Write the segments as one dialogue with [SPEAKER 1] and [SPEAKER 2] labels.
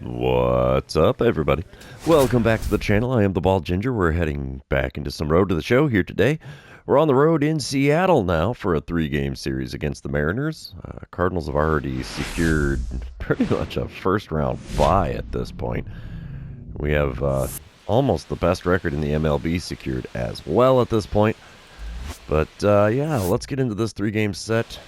[SPEAKER 1] What's up, everybody? Welcome back to the channel. I am the Bald Ginger. We're heading back into some road to the show here today. We're on the road in Seattle now for a 3-game series against the Mariners. Cardinals have already secured pretty much a first-round bye at this point. We have almost the best record in the MLB secured as well at this point. But yeah, let's get into this 3-game set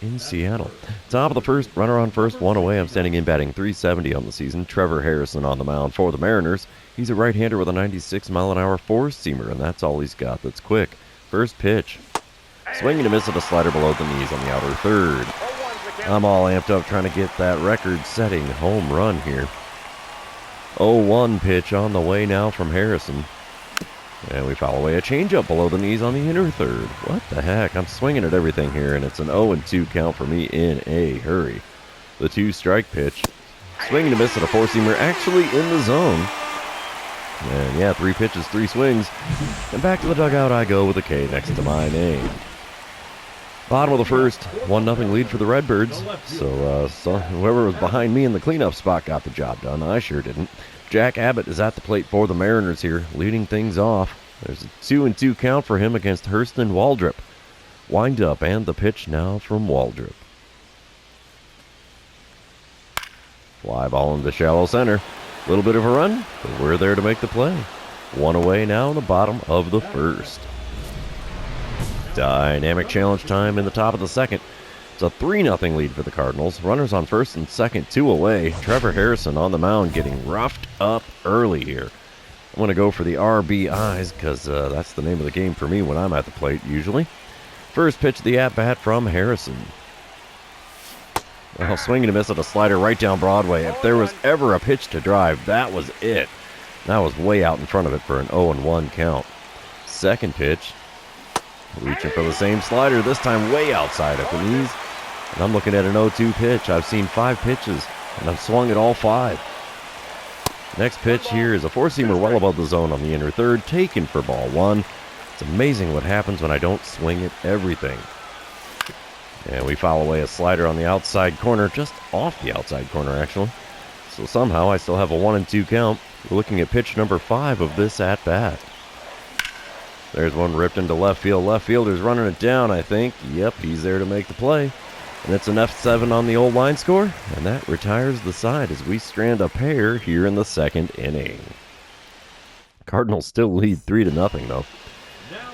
[SPEAKER 1] in Seattle. Top of the first, runner on first, one away. I'm standing in batting .370 on the season. Trevor Harrison on the mound for the Mariners. He's a right-hander with a 96-mile-an-hour four-seamer, and that's all he's got that's quick. First pitch. Swing and a miss at a slider below the knees on the outer third. I'm all amped up trying to get that record-setting home run here. 0-1 pitch on the way now from Harrison. And we foul away a changeup below the knees on the inner third. What the heck? I'm swinging at everything here, and it's an 0-2 count for me in a hurry. The 2-strike pitch. Swing and a miss at a four-seamer actually in the zone. And yeah, 3 pitches, 3 swings. And back to the dugout I go with a K next to my name. Bottom of the first, 1-0 lead for the Redbirds. So whoever was behind me in the cleanup spot got the job done. I sure didn't. Jack Abbott is at the plate for the Mariners here, leading things off. There's a 2-2 count for him against Hurston Waldrop. Wind up and the pitch now from Waldrop. Fly ball into shallow center. A little bit of a run, but we're there to make the play. One away now in the bottom of the first. Dynamic challenge time in the top of the second. It's a 3-0 lead for the Cardinals. Runners on first and second, 2 away. Trevor Harrison on the mound getting roughed up early here. I'm going to go for the RBIs because that's the name of the game for me when I'm at the plate usually. First pitch of the at-bat from Harrison. Well, swing and a miss at a slider right down Broadway. If there was ever a pitch to drive, that was it. That was way out in front of it for an 0-1 count. Second pitch. Reaching for the same slider, this time way outside at the knees. And I'm looking at an 0-2 pitch. I've seen 5 pitches, and I've swung at all 5. Next pitch here is a four-seamer well above the zone on the inner third, taken for ball 1. It's amazing what happens when I don't swing at everything. And we foul away a slider on the outside corner, just off the outside corner, actually. So somehow I still have a 1-2 count. We're looking at pitch number 5 of this at-bat. There's one ripped into left field. Left fielder's running it down, I think. Yep, he's there to make the play. And it's an F7 on the old line score. And that retires the side as we strand a pair here in the second inning. Cardinals still lead 3-0, though.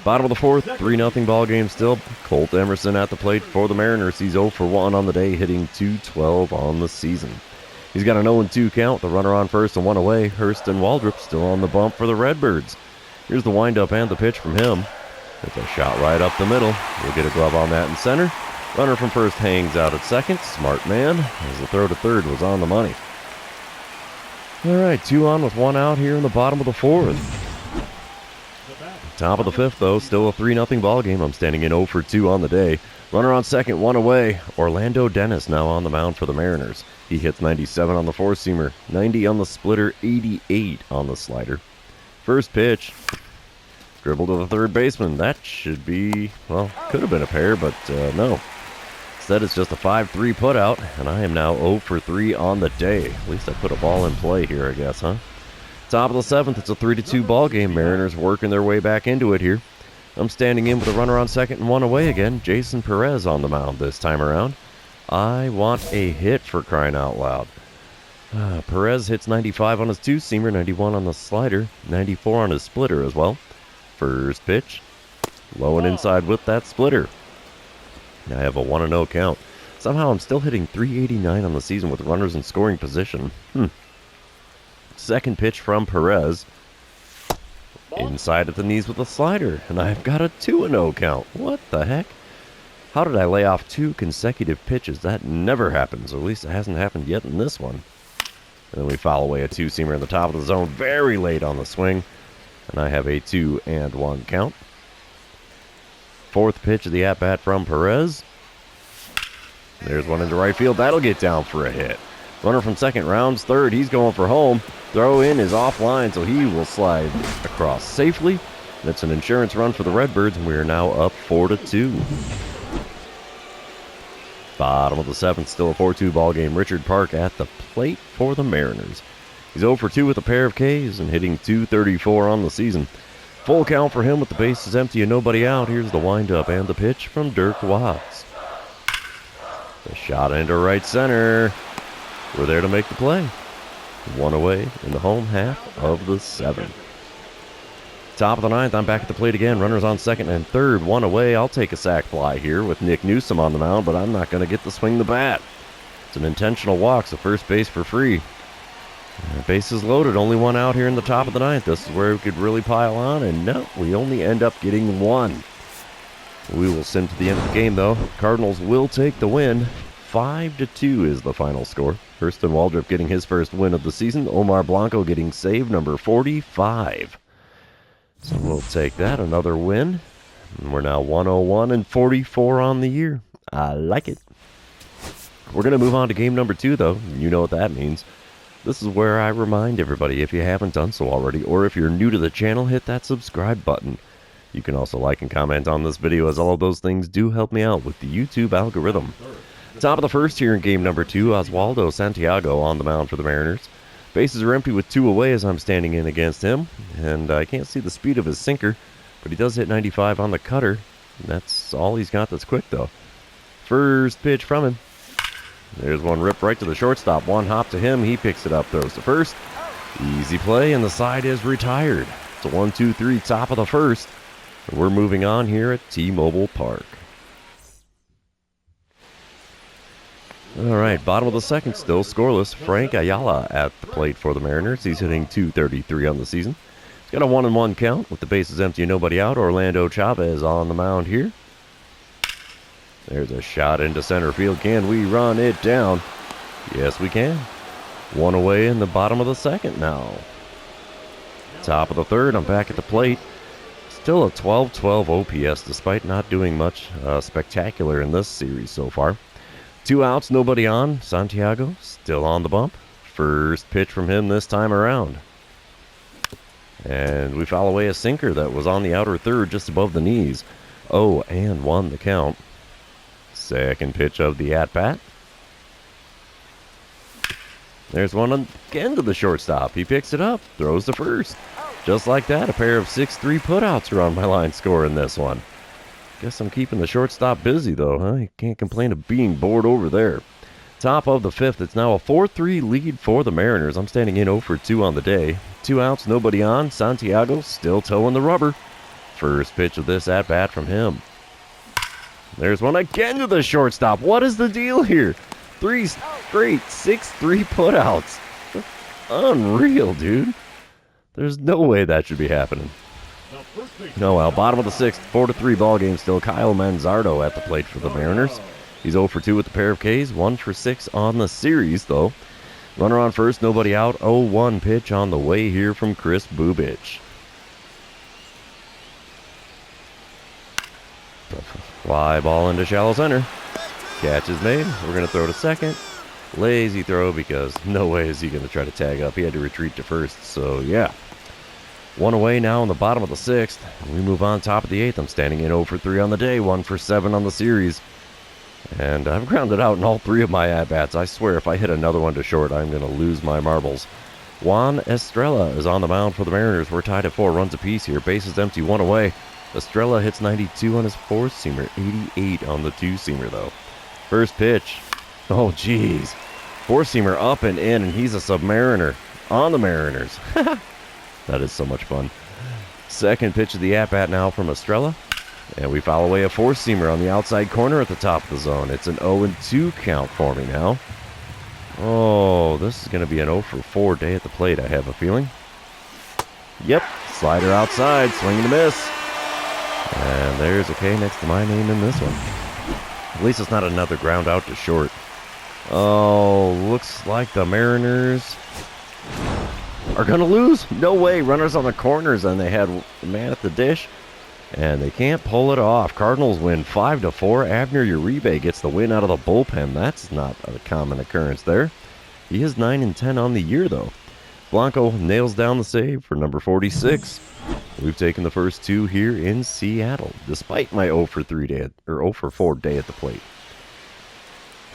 [SPEAKER 1] Bottom of the fourth, 3-0 ball game still. Colt Emerson at the plate for the Mariners. He's 0 for 1 on the day, hitting .212 on the season. He's got an 0-2 count. The runner on first and 1 away. Hurston Waldrop still on the bump for the Redbirds. Here's the windup and the pitch from him. It's a shot right up the middle. We'll get a glove on that in center. Runner from first hangs out at second. Smart man, as the throw to third was on the money. All right, 2 on with 1 out here in the bottom of the fourth. Top of the fifth, though, still a 3-0 ball game. I'm standing in 0 for 2 on the day. Runner on second, 1 away. Orlando Dennis now on the mound for the Mariners. He hits 97 on the four-seamer, 90 on the splitter, 88 on the slider. First pitch. Dribble to the third baseman. That should be, well, could have been a pair, but no. Instead, it's just a 5-3 putout, and I am now 0 for 3 on the day. At least I put a ball in play here, I guess, huh? Top of the seventh, it's a 3-2 ball game. Mariners working their way back into it here. I'm standing in with a runner on second and 1 away again. Jason Perez on the mound this time around. I want a hit, for crying out loud. Perez hits 95 on his two-seamer, 91 on the slider, 94 on his splitter as well. First pitch, low and inside with that splitter. I have a 1-0 count. Somehow I'm still hitting .389 on the season with runners in scoring position. Second pitch from Perez. Inside at the knees with a slider, and I've got a 2-0 count. What the heck? How did I lay off 2 consecutive pitches? That never happens, or at least it hasn't happened yet in this one. And then we foul away a two-seamer in the top of the zone very late on the swing. And I have a 2-1 count. Fourth pitch of the at-bat from Perez. There's one into right field. That'll get down for a hit. Runner from second rounds third. He's going for home. Throw in is offline, so he will slide across safely. That's an insurance run for the Redbirds, and we are now up 4-2. Bottom of the 7th, still a 4-2 ball game. Richard Park at the plate for the Mariners. He's 0 for 2 with a pair of Ks and hitting .234 on the season. Full count for him with the bases empty and nobody out. Here's the windup and the pitch from Dirk Watts. The shot into right center. We're there to make the play. One away in the home half of the 7th. Top of the 9th, I'm back at the plate again. Runners on second and third, one away. I'll take a sac fly here with Nick Newsom on the mound, but I'm not going to get to swing the bat. It's an intentional walk, so first base for free. Bases loaded, only one out here in the top of the 9th. This is where we could really pile on, and no, we only end up getting one. We will send to the end of the game, though. Cardinals will take the win. 5-2 is the final score. Hurston Waldrop getting his first win of the season. Omar Blanco getting save number 45. So we'll take that, another win. And we're now 101 and 44 on the year. I like it. We're going to move on to game number 2, though. You know what that means. This is where I remind everybody, if you haven't done so already, or if you're new to the channel, hit that subscribe button. You can also like and comment on this video, as all of those things do help me out with the YouTube algorithm. Top of the 1st here in game number 2, Oswaldo Santiago on the mound for the Mariners. Bases are empty with 2 away as I'm standing in against him, and I can't see the speed of his sinker, but he does hit 95 on the cutter. That's all he's got that's quick, though. First pitch from him. There's one ripped right to the shortstop. One hop to him. He picks it up, throws to first. Easy play, and the side is retired. It's a 1-2-3 top of the 1st. We're moving on here at T-Mobile Park. All right, bottom of the 2nd, still scoreless. Frank Ayala at the plate for the Mariners. He's hitting .233 on the season. He's got a 1-1 count with the bases empty and nobody out. Orlando Chavez on the mound here. There's a shot into center field. Can we run it down? Yes, we can. One away in the bottom of the 2nd now. Top of the 3rd, I'm back at the plate. Still a 12-12 OPS despite not doing much spectacular in this series so far. 2 outs, nobody on. Santiago still on the bump. First pitch from him this time around. And we foul away a sinker that was on the outer 3rd just above the knees. 0-1 the count. Second pitch of the at-bat. There's one again to the shortstop. He picks it up, throws to first. Just like that, a pair of 6-3 putouts are on my line score in this one. Guess I'm keeping the shortstop busy, though, huh? You can't complain of being bored over there. Top of the 5th, it's now a 4-3 lead for the Mariners. I'm standing in 0 for 2 on the day. 2 outs, nobody on. Santiago still towing the rubber. First pitch of this at-bat from him. There's one again to the shortstop. What is the deal here? 3 straight 6-3 putouts. Unreal, dude. There's no way that should be happening. No, well, bottom of the 6th, 4-3 ball game still. Kyle Manzardo at the plate for the Mariners. He's 0 for 2 with a pair of Ks, 1 for 6 on the series, though. Runner on first, nobody out. 0-1 pitch on the way here from Chris Bubich. Fly ball into shallow center. Catch is made. We're going to throw to second. Lazy throw because no way is he going to try to tag up. He had to retreat to first, so yeah. One away now in the bottom of the 6th. We move on top of the 8th. I'm standing in 0 for 3 on the day, 1 for 7 on the series. And I've grounded out in all 3 of my at-bats. I swear if I hit another one to short, I'm going to lose my marbles. Juan Estrella is on the mound for the Mariners. We're tied at 4 runs apiece here. Bases empty, 1 away. Estrella hits 92 on his 4-seamer, 88 on the 2-seamer, though. First pitch. Oh, jeez. 4-seamer up and in, and he's a Submariner on the Mariners. That is so much fun. Second pitch of the at-bat now from Estrella. And we foul away a 4-seamer on the outside corner at the top of the zone. It's an 0-2 count for me now. Oh, this is going to be an 0 for 4 day at the plate, I have a feeling. Yep, slider outside, swing and a miss. And there's a K next to my name in this one. At least it's not another ground out to short. Oh, looks like the Mariners are going to lose. No way. Runners on the corners, and they had a man at the dish, and they can't pull it off. Cardinals win 5-4. Abner Uribe gets the win out of the bullpen. That's not a common occurrence there. He is 9-10 on the year, though. Blanco nails down the save for number 46. We've taken the first 2 here in Seattle, despite my 0 for 4 day at the plate.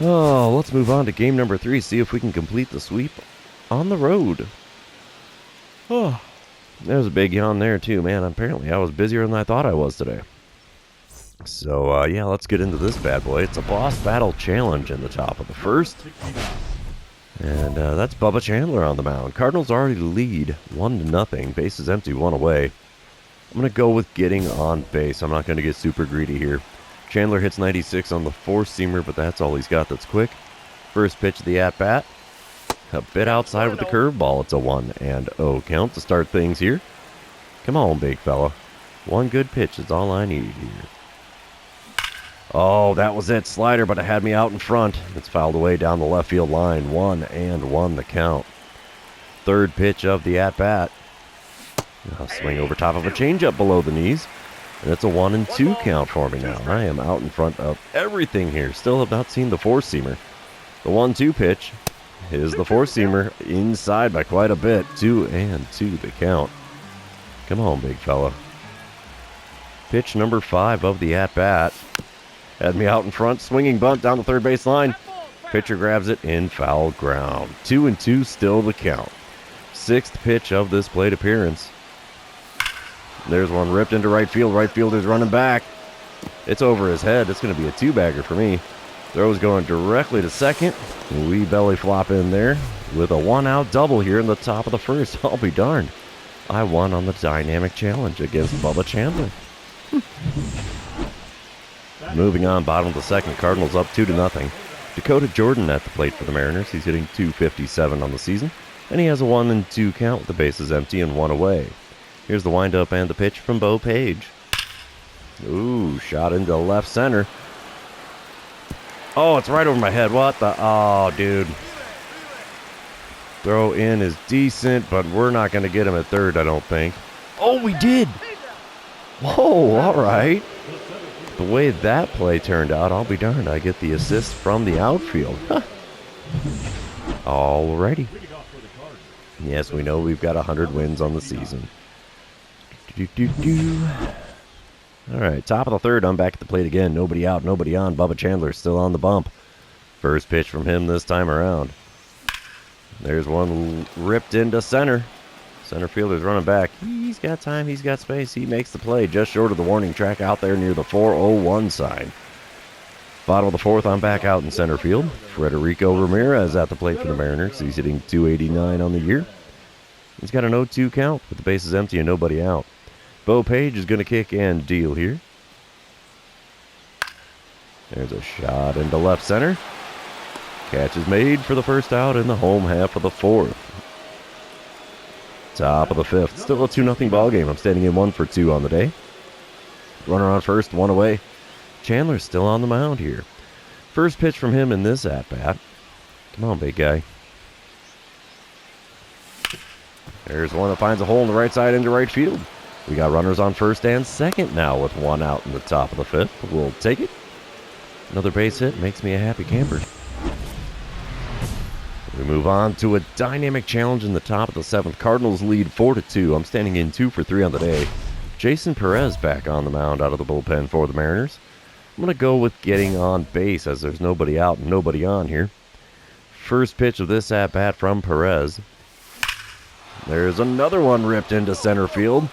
[SPEAKER 1] Oh, let's move on to game number 3, see if we can complete the sweep on the road. Oh, there's a big yawn there too, man. Apparently I was busier than I thought I was today. So, yeah, let's get into this bad boy. It's a boss battle challenge in the top of the first. And that's Bubba Chandler on the mound. Cardinals already lead 1-0. Base is empty, 1 away. I'm going to go with getting on base. I'm not going to get super greedy here. Chandler hits 96 on the 4-seamer, but that's all he's got that's quick. First pitch of the at-bat. A bit outside with the curveball. It's a 1-0 count to start things here. Come on, big fella. One good pitch is all I need here. Oh, that was it. Slider, but it had me out in front. It's fouled away down the left field line. 1-1 the count. Third pitch of the at-bat. A swing over top of a changeup below the knees. And it's a 1-2 count for me now. I am out in front of everything here. Still have not seen the 4-seamer. The 1-2 pitch is the 4-seamer inside by quite a bit. 2-2 the count. Come on, big fella. Pitch number 5 of the at-bat. Had me out in front, swinging bunt down the third base line. Pitcher grabs it in foul ground. 2-2 still the count. Sixth pitch of this plate appearance. There's one ripped into right field. Right fielder's running back. It's over his head. It's going to be a 2-bagger for me. Throw's going directly to second. We belly flop in there with a 1-out double here in the top of the first. I'll be darned. I won on the dynamic challenge against Bubba Chandler. Moving on, bottom of the second, Cardinals up 2-0. Dakota Jordan at the plate for the Mariners. He's hitting .257 on the season, and he has a 1-2 count with the bases empty and 1 away. Here's the windup and the pitch from Bo Page. Ooh, shot into left center. Oh, it's right over my head. What the? Oh, dude. Throw in is decent, but we're not going to get him at third, I don't think. Oh, we did. Whoa, all right. The way that play turned out, I'll be darned. I get the assist from the outfield. Huh. Alrighty. Yes, we know we've got 100 wins on the season. Alright, top of the third. I'm back at the plate again. Nobody out, nobody on. Bubba Chandler still on the bump. First pitch from him this time around. There's one ripped into center. Center fielder's running back. He's got time. He's got space. He makes the play just short of the warning track out there near the 401 sign. Bottom of the fourth, I'm back out in center field. Frederico Ramirez at the plate for the Mariners. He's hitting .289 on the year. He's got an 0-2 count with the bases empty and nobody out. Bo Page is going to kick and deal here. There's a shot into left center. Catch is made for the first out in the home half of the fourth. Top of the fifth. Still a 2-0 ball game. I'm standing in 1 for 2 on the day. Runner on first, 1 away. Chandler's still on the mound here. First pitch from him in this at-bat. Come on, big guy. There's one that finds a hole in the right side into right field. We got runners on first and second now with 1 out in the top of the fifth. We'll take it. Another base hit makes me a happy camper. We move on to a dynamic challenge in the top of the seventh. Cardinals lead 4-2. I'm standing in 2 for 3 on the day. Jason Perez back on the mound out of the bullpen for the Mariners. I'm going to go with getting on base as there's nobody out and nobody on here. First pitch of this at-bat from Perez. There's another one ripped into center field.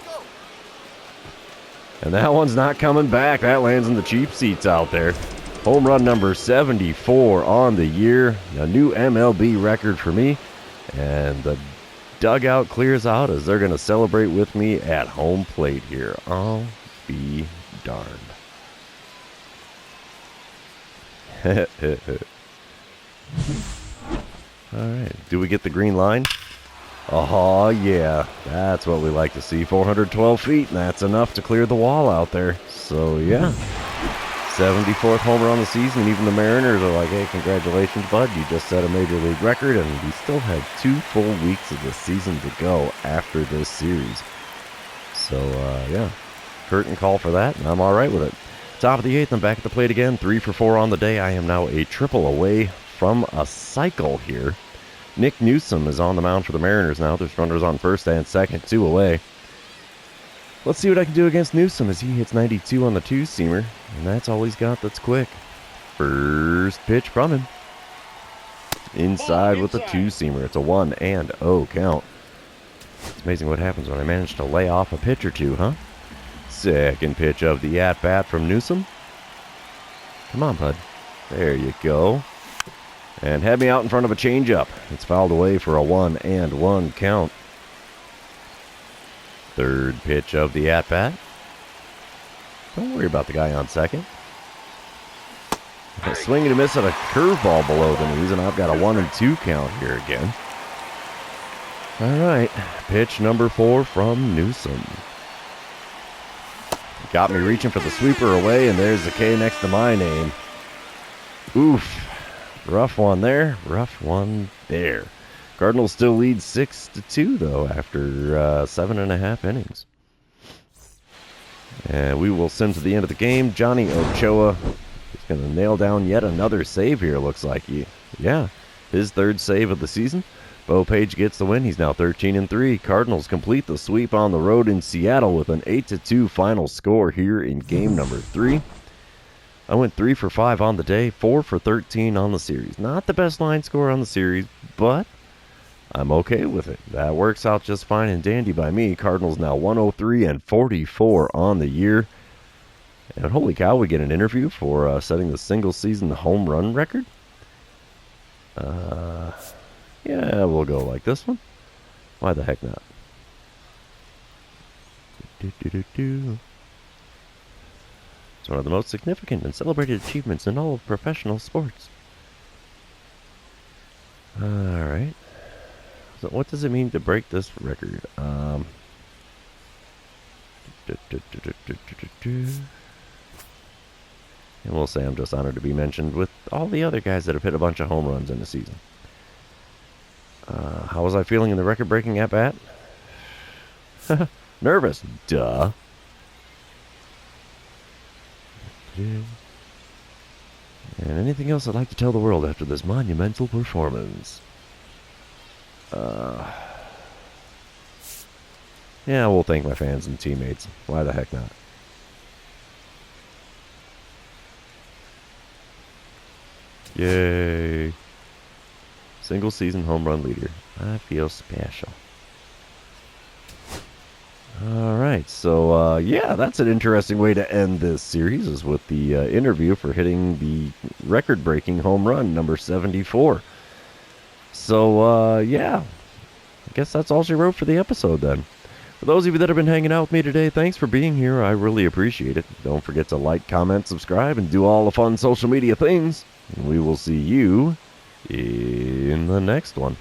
[SPEAKER 1] And that one's not coming back. That lands in the cheap seats out there. Home run number 74 on the year. A new MLB record for me. And the dugout clears out as they're going to celebrate with me at home plate here. I'll be darned. Alright, do we get the green line? Oh, yeah. That's what we like to see. 412 feet, and that's enough to clear the wall out there. So, yeah. 74th homer on the season, and even the Mariners are like, hey, congratulations, bud. You just set a major league record, and we still had 2 full weeks of the season to go after this series. So, yeah. Curtain call for that, and I'm all right with it. Top of the 8th, I'm back at the plate again. 3 for 4 on the day. I am now a triple away from a cycle here. Nick Newsom is on the mound for the Mariners now. There's runners on first and second, 2 away. Let's see what I can do against Newsom as he hits 92 on the 2-seamer. And that's all he's got that's quick. First pitch from him. Inside with a two-seamer. It's a 1-0 count. It's amazing what happens when I manage to lay off a pitch or two, huh? Second pitch of the at-bat from Newsom. Come on, bud. There you go. And had me out in front of a changeup. It's fouled away for a 1-1 count. Third pitch of the at-bat. Don't worry about the guy on second. A swing and a miss at a curveball below the knees, and I've got a 1-2 count here again. All right, pitch number 4 from Newsom. Got me reaching for the sweeper away, and there's the K next to my name. Oof. Rough one there, rough one there. Cardinals still lead 6-2, though, after 7.5 innings. And we will send to the end of the game. Johnny Ochoa is going to nail down yet another save here, looks like. Yeah, his third save of the season. Bo Page gets the win. He's now 13-3. Cardinals complete the sweep on the road in Seattle with an 8-2 final score here in game number 3. I went 3 for 5 on the day, 4 for 13 on the series. Not the best line score on the series, but I'm okay with it. That works out just fine and dandy by me. Cardinals now 103-44 on the year. And holy cow, we get an interview for setting the single-season home run record. Yeah, we'll go like this one. Why the heck not? It's one of the most significant and celebrated achievements in all of professional sports. Alright. So what does it mean to break this record? And we'll say I'm just honored to be mentioned with all the other guys that have hit a bunch of home runs in the season. How was I feeling in the record-breaking at-bat? Nervous. Duh. And anything else I'd like to tell the world after this monumental performance? Yeah, we'll thank my fans and teammates. Why the heck not? Yay. Single season home run leader. I feel special. Alright, so yeah, that's an interesting way to end this series, is with the interview for hitting the record-breaking home run, number 74. So, yeah, I guess that's all she wrote for the episode then. For those of you that have been hanging out with me today, thanks for being here. I really appreciate it. Don't forget to like, comment, subscribe, and do all the fun social media things. And we will see you in the next one.